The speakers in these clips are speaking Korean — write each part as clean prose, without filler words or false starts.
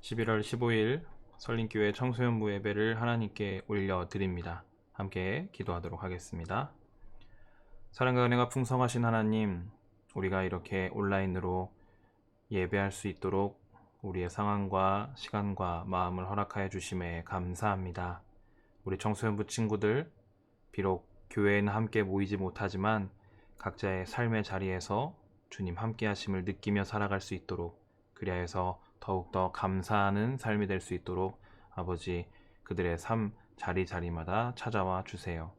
11월 15일 설린교회 청소년부 예배를 하나님께 올려드립니다. 함께 기도하도록 하겠습니다. 사랑과 은혜가 풍성하신 하나님, 우리가 이렇게 온라인으로 예배할 수 있도록 우리의 상황과 시간과 마음을 허락하여 주심에 감사합니다. 우리 청소년부 친구들, 비록 교회에는 함께 모이지 못하지만 각자의 삶의 자리에서 주님 함께 하심을 느끼며 살아갈 수 있도록, 그리하여서 더욱더 감사하는 삶이 될 수 있도록 아버지, 그들의 삶 자리자리마다 찾아와 주세요.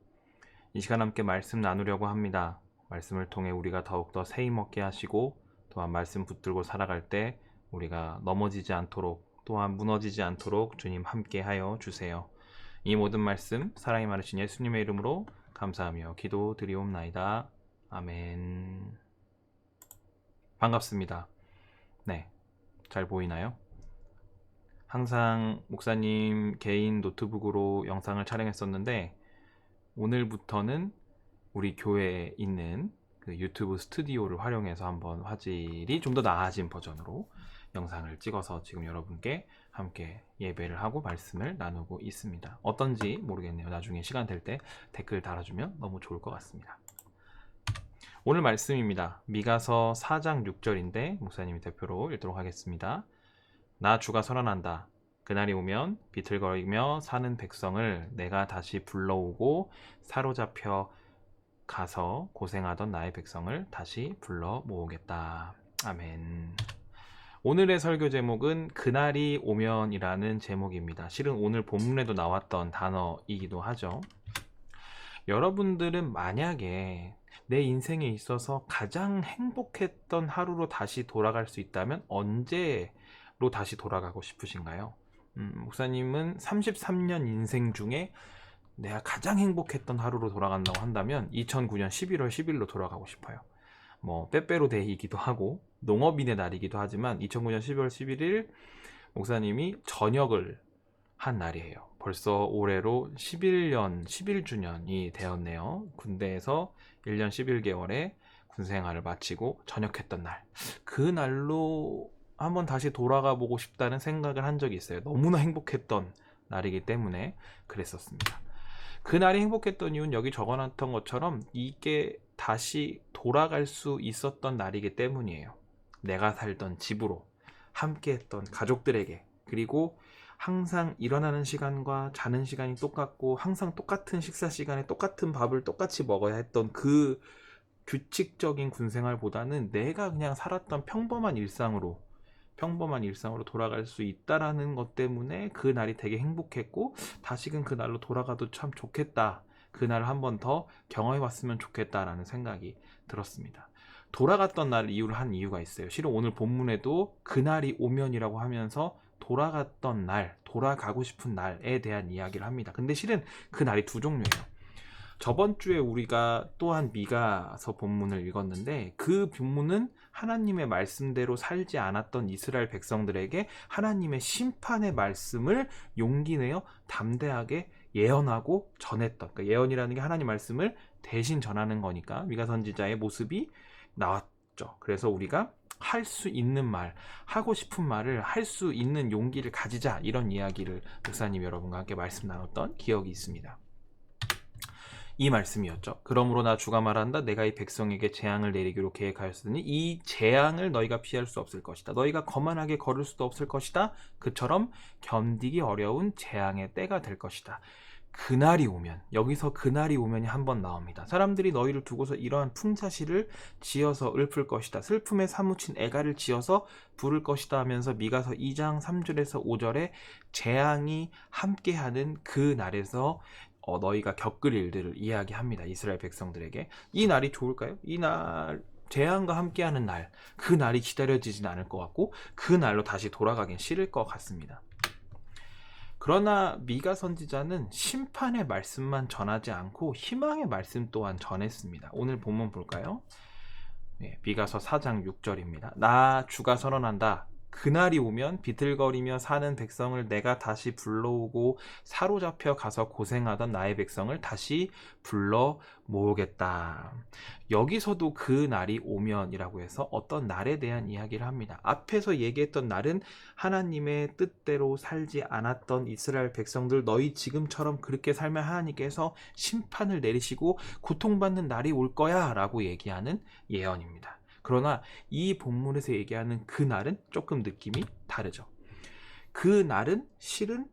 이 시간 함께 말씀 나누려고 합니다. 말씀을 통해 우리가 더욱더 세임 얻게 하시고, 또한 말씀 붙들고 살아갈 때 우리가 넘어지지 않도록, 또한 무너지지 않도록 주님 함께 하여 주세요. 이 모든 말씀 사랑이 많으신 예수님의 이름으로 감사하며 기도드리옵나이다. 아멘. 반갑습니다. 네, 잘 보이나요? 항상 목사님 개인 노트북으로 영상을 촬영했었는데, 오늘부터는 우리 교회에 있는 그 유튜브 스튜디오를 활용해서 한번 화질이 좀 더 나아진 버전으로 영상을 찍어서 지금 여러분께 함께 예배를 하고 말씀을 나누고 있습니다. 어떤지 모르겠네요. 나중에 시간 될 때 댓글 달아주면 너무 좋을 것 같습니다. 오늘 말씀입니다. 미가서 4장 6절인데 목사님이 대표로 읽도록 하겠습니다. 나 주가 선언한다. 그날이 오면 비틀거리며 사는 백성을 내가 다시 불러오고 사로잡혀 가서 고생하던 나의 백성을 다시 불러 모으겠다. 아멘. 오늘의 설교 제목은 그날이 오면이라는 제목입니다. 실은 오늘 본문에도 나왔던 단어이기도 하죠. 여러분들은 만약에 내 인생에 있어서 가장 행복했던 하루로 다시 돌아갈 수 있다면 언제로 다시 돌아가고 싶으신가요? 목사님은 33년 인생 중에 내가 가장 행복했던 하루로 돌아간다고 한다면 2009년 11월 10일로 돌아가고 싶어요. 뭐 빼빼로 데이이기도 하고 농업인의 날이기도 하지만 2009년 12월 11일 목사님이 전역을 한 날이에요. 벌써 올해로 11년 11주년이 되었네요. 군대에서 1년 11개월의 군생활을 마치고 전역했던 날, 그 날로 한번 다시 돌아가 보고 싶다는 생각을 한 적이 있어요. 너무나 행복했던 날이기 때문에 그랬었습니다. 그날이 행복했던 이유는 여기 적어놨던 것처럼 이게 다시 돌아갈 수 있었던 날이기 때문이에요. 내가 살던 집으로, 함께했던 가족들에게, 그리고 항상 일어나는 시간과 자는 시간이 똑같고 항상 똑같은 식사 시간에 똑같은 밥을 똑같이 먹어야 했던 그 규칙적인 군생활보다는 내가 그냥 살았던 평범한 일상으로 돌아갈 수 있다라는 것 때문에 그 날이 되게 행복했고, 다시금 그 날로 돌아가도 참 좋겠다, 그날을 한 번 더 경험해 봤으면 좋겠다라는 생각이 들었습니다. 돌아갔던 날 이유를 한 이유가 있어요. 실은 오늘 본문에도 그날이 오면이라고 하면서 돌아갔던 날, 돌아가고 싶은 날에 대한 이야기를 합니다. 근데 실은 그 날이 두 종류예요. 저번 주에 우리가 또한 미가서 본문을 읽었는데, 그 본문은 하나님의 말씀대로 살지 않았던 이스라엘 백성들에게 하나님의 심판의 말씀을 용기 내어 담대하게 예언하고 전했던, 그러니까 예언이라는 게 하나님 말씀을 대신 전하는 거니까 미가 선지자의 모습이 나왔죠. 그래서 우리가 할 수 있는 말, 하고 싶은 말을 할 수 있는 용기를 가지자, 이런 이야기를 목사님 여러분과 함께 말씀 나눴던 기억이 있습니다. 이 말씀이었죠. 그러므로 나 주가 말한다. 내가 이 백성에게 재앙을 내리기로 계획하였으니 이 재앙을 너희가 피할 수 없을 것이다. 너희가 거만하게 걸을 수도 없을 것이다. 그처럼 견디기 어려운 재앙의 때가 될 것이다. 그날이 오면, 여기서 그날이 오면이 한 번 나옵니다. 사람들이 너희를 두고서 이러한 풍자시를 지어서 읊을 것이다. 슬픔에 사무친 애가를 지어서 부를 것이다 하면서 미가서 2장 3절에서 5절에 재앙이 함께하는 그 날에서 너희가 겪을 일들을 이야기합니다. 이스라엘 백성들에게. 이 날이 좋을까요? 이 날, 재앙과 함께하는 날, 그 날이 기다려지진 않을 것 같고 그 날로 다시 돌아가긴 싫을 것 같습니다. 그러나 미가 선지자는 심판의 말씀만 전하지 않고 희망의 말씀 또한 전했습니다. 오늘 본문 볼까요? 미가서 4장 6절입니다. 나 주가 선언한다. 그날이 오면 비틀거리며 사는 백성을 내가 다시 불러오고 사로잡혀 가서 고생하던 나의 백성을 다시 불러 모으겠다. 여기서도 그 날이 오면이라고 해서 어떤 날에 대한 이야기를 합니다. 앞에서 얘기했던 날은 하나님의 뜻대로 살지 않았던 이스라엘 백성들, 너희 지금처럼 그렇게 살면 하나님께서 심판을 내리시고 고통받는 날이 올 거야 라고 얘기하는 예언입니다. 그러나 이 본문에서 얘기하는 그 날은 조금 느낌이 다르죠. 그 날은 실은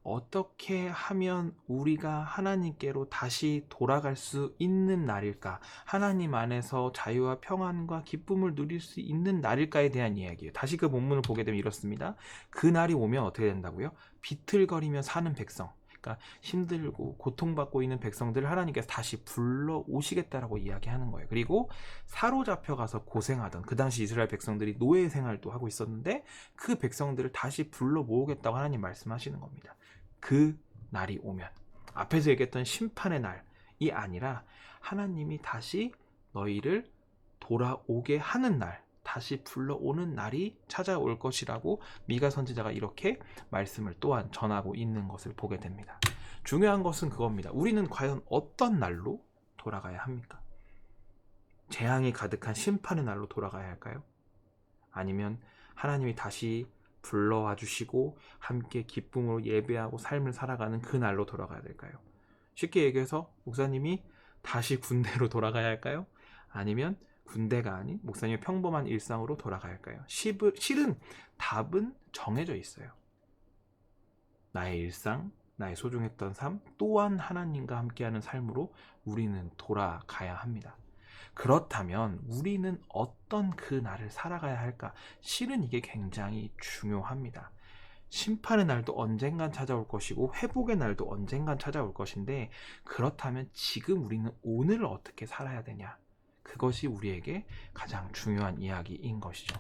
어떻게 하면 우리가 하나님께로 다시 돌아갈 수 있는 날일까? 하나님 안에서 자유와 평안과 기쁨을 누릴 수 있는 날일까에 대한 이야기예요. 다시 그 본문을 보게 되면 이렇습니다. 그 날이 오면 어떻게 된다고요? 비틀거리며 사는 백성, 그러니까 힘들고 고통받고 있는 백성들을 하나님께서 다시 불러오시겠다라고 이야기하는 거예요. 그리고 사로잡혀 가서 고생하던, 그 당시 이스라엘 백성들이 노예 생활도 하고 있었는데 그 백성들을 다시 불러 모으겠다고 하나님 말씀하시는 겁니다. 그 날이 오면, 앞에서 얘기했던 심판의 날이 아니라 하나님이 다시 너희를 돌아오게 하는 날, 다시 불러오는 날이 찾아올 것이라고 미가 선지자가 이렇게 말씀을 또한 전하고 있는 것을 보게 됩니다. 중요한 것은 그겁니다. 우리는 과연 어떤 날로 돌아가야 합니까? 재앙이 가득한 심판의 날로 돌아가야 할까요? 아니면 하나님이 다시 불러와 주시고 함께 기쁨으로 예배하고 삶을 살아가는 그 날로 돌아가야 될까요? 쉽게 얘기해서 목사님이 다시 군대로 돌아가야 할까요? 아니면 군대가 아닌 목사님의 평범한 일상으로 돌아가야 할까요? 실은 답은 정해져 있어요. 나의 일상, 나의 소중했던 삶, 또한 하나님과 함께하는 삶으로 우리는 돌아가야 합니다. 그렇다면 우리는 어떤 그 날을 살아가야 할까? 실은 이게 굉장히 중요합니다. 심판의 날도 언젠간 찾아올 것이고 회복의 날도 언젠간 찾아올 것인데, 그렇다면 지금 우리는 오늘을 어떻게 살아야 되냐? 그것이 우리에게 가장 중요한 이야기인 것이죠.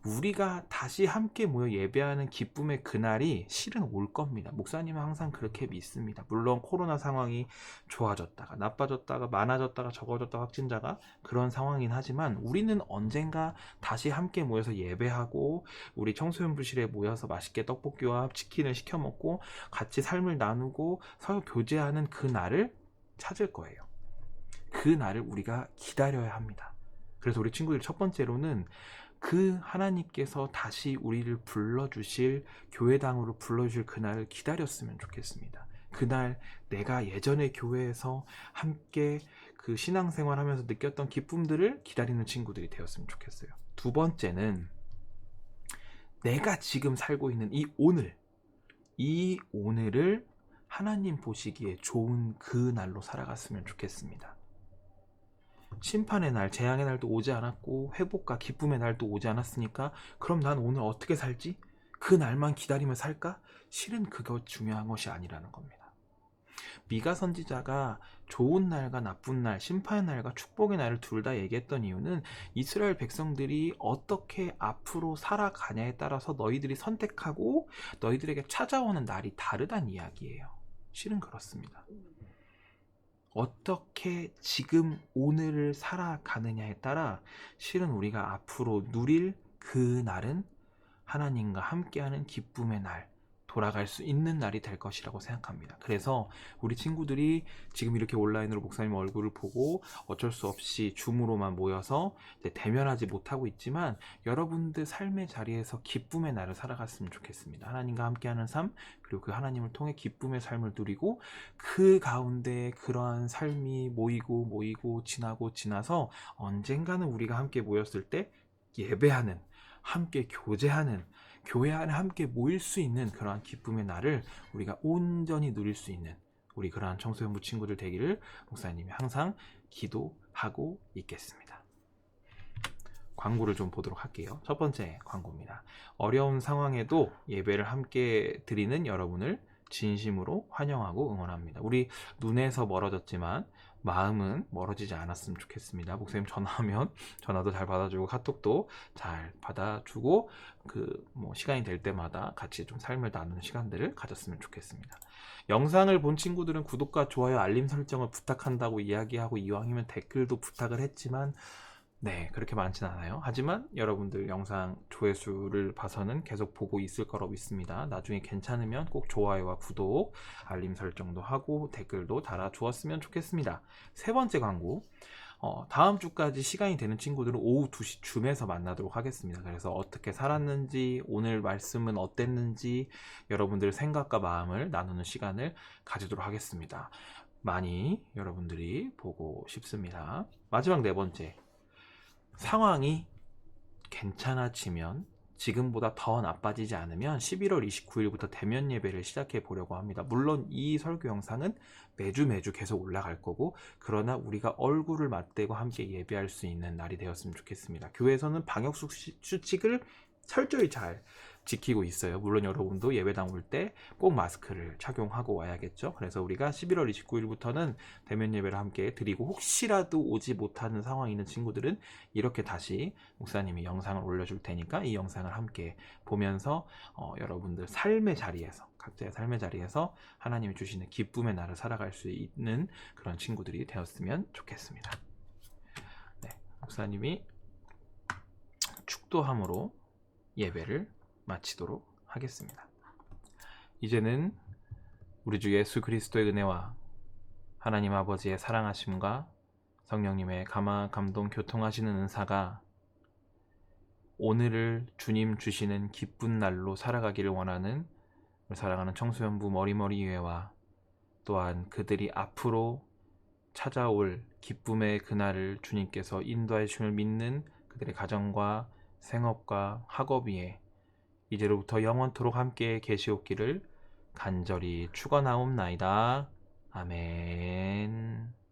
우리가 다시 함께 모여 예배하는 기쁨의 그날이 실은 올 겁니다. 목사님은 항상 그렇게 믿습니다. 물론 코로나 상황이 좋아졌다가 나빠졌다가 많아졌다가 적어졌다가 확진자가 그런 상황이긴 하지만 우리는 언젠가 다시 함께 모여서 예배하고 우리 청소년부실에 모여서 맛있게 떡볶이와 치킨을 시켜 먹고 같이 삶을 나누고 서로 교제하는 그 날을 찾을 거예요. 그 날을 우리가 기다려야 합니다. 그래서 우리 친구들 첫 번째로는 그 하나님께서 다시 우리를 불러주실, 교회당으로 불러주실 그날을 기다렸으면 좋겠습니다. 그날 내가 예전에 교회에서 함께 그 신앙생활 하면서 느꼈던 기쁨들을 기다리는 친구들이 되었으면 좋겠어요. 두 번째는 내가 지금 살고 있는 이 오늘을 하나님 보시기에 좋은 그 날로 살아갔으면 좋겠습니다. 심판의 날, 재앙의 날도 오지 않았고 회복과 기쁨의 날도 오지 않았으니까 그럼 난 오늘 어떻게 살지? 그 날만 기다리며 살까? 실은 그거 중요한 것이 아니라는 겁니다. 미가 선지자가 좋은 날과 나쁜 날, 심판의 날과 축복의 날을 둘 다 얘기했던 이유는 이스라엘 백성들이 어떻게 앞으로 살아가냐에 따라서 너희들이 선택하고 너희들에게 찾아오는 날이 다르다는 이야기예요. 실은 그렇습니다. 어떻게 지금 오늘을 살아가느냐에 따라 실은 우리가 앞으로 누릴 그 날은 하나님과 함께하는 기쁨의 날, 돌아갈 수 있는 날이 될 것이라고 생각합니다. 그래서 우리 친구들이 지금 이렇게 온라인으로 목사님 얼굴을 보고 어쩔 수 없이 줌으로만 모여서 대면하지 못하고 있지만 여러분들 삶의 자리에서 기쁨의 날을 살아갔으면 좋겠습니다. 하나님과 함께하는 삶, 그리고 그 하나님을 통해 기쁨의 삶을 누리고 그 가운데 그러한 삶이 모이고 지나서 언젠가는 우리가 함께 모였을 때 예배하는, 함께 교제하는, 교회 안에 함께 모일 수 있는 그러한 기쁨의 날을 우리가 온전히 누릴 수 있는 우리 그러한 청소년부 친구들 되기를 목사님이 항상 기도하고 있겠습니다. 광고를 좀 보도록 할게요. 첫 번째 광고입니다. 어려운 상황에도 예배를 함께 드리는 여러분을 진심으로 환영하고 응원합니다. 우리 눈에서 멀어졌지만 마음은 멀어지지 않았으면 좋겠습니다. 목사님 전화하면 전화도 잘 받아주고 카톡도 잘 받아주고 시간이 될 때마다 같이 좀 삶을 나누는 시간들을 가졌으면 좋겠습니다. 영상을 본 친구들은 구독과 좋아요, 알림 설정을 부탁한다고 이야기하고 이왕이면 댓글도 부탁을 했지만 네, 그렇게 많진 않아요. 하지만 여러분들 영상 조회수를 봐서는 계속 보고 있을 거라고 믿습니다. 나중에 괜찮으면 꼭 좋아요와 구독, 알림 설정도 하고 댓글도 달아주었으면 좋겠습니다. 세 번째 광고. 다음 주까지 시간이 되는 친구들은 오후 2시쯤에서 만나도록 하겠습니다. 그래서 어떻게 살았는지, 오늘 말씀은 어땠는지 여러분들 생각과 마음을 나누는 시간을 가지도록 하겠습니다. 많이 여러분들이 보고 싶습니다. 마지막 네 번째. 상황이 괜찮아지면, 지금보다 더 나빠지지 않으면 11월 29일부터 대면 예배를 시작해 보려고 합니다. 물론 이 설교 영상은 매주 계속 올라갈 거고, 그러나 우리가 얼굴을 맞대고 함께 예배할 수 있는 날이 되었으면 좋겠습니다. 교회에서는 방역 수칙을 철저히 잘 지키고 있어요. 물론 여러분도 예배당 올 때 꼭 마스크를 착용하고 와야겠죠. 그래서 우리가 11월 29일부터는 대면 예배를 함께 드리고, 혹시라도 오지 못하는 상황이 있는 친구들은 이렇게 다시 목사님이 영상을 올려줄 테니까 이 영상을 함께 보면서 여러분들 삶의 자리에서, 각자의 삶의 자리에서 하나님이 주시는 기쁨의 날을 살아갈 수 있는 그런 친구들이 되었으면 좋겠습니다. 네, 목사님이 축도함으로 예배를 마치도록 하겠습니다. 이제는 우리 주 예수 그리스도의 은혜와 하나님 아버지의 사랑하심과 성령님의 감동 교통하시는 은사가 오늘을 주님 주시는 기쁜 날로 살아가기를 원하는 사랑하는 청소년부 머리예와 또한 그들이 앞으로 찾아올 기쁨의 그날을 주님께서 인도해 주심을 믿는 그들의 가정과 생업과 학업 위에 이제로부터 영원토록 함께 계시옵기를 간절히 축원하옵나이다. 아멘.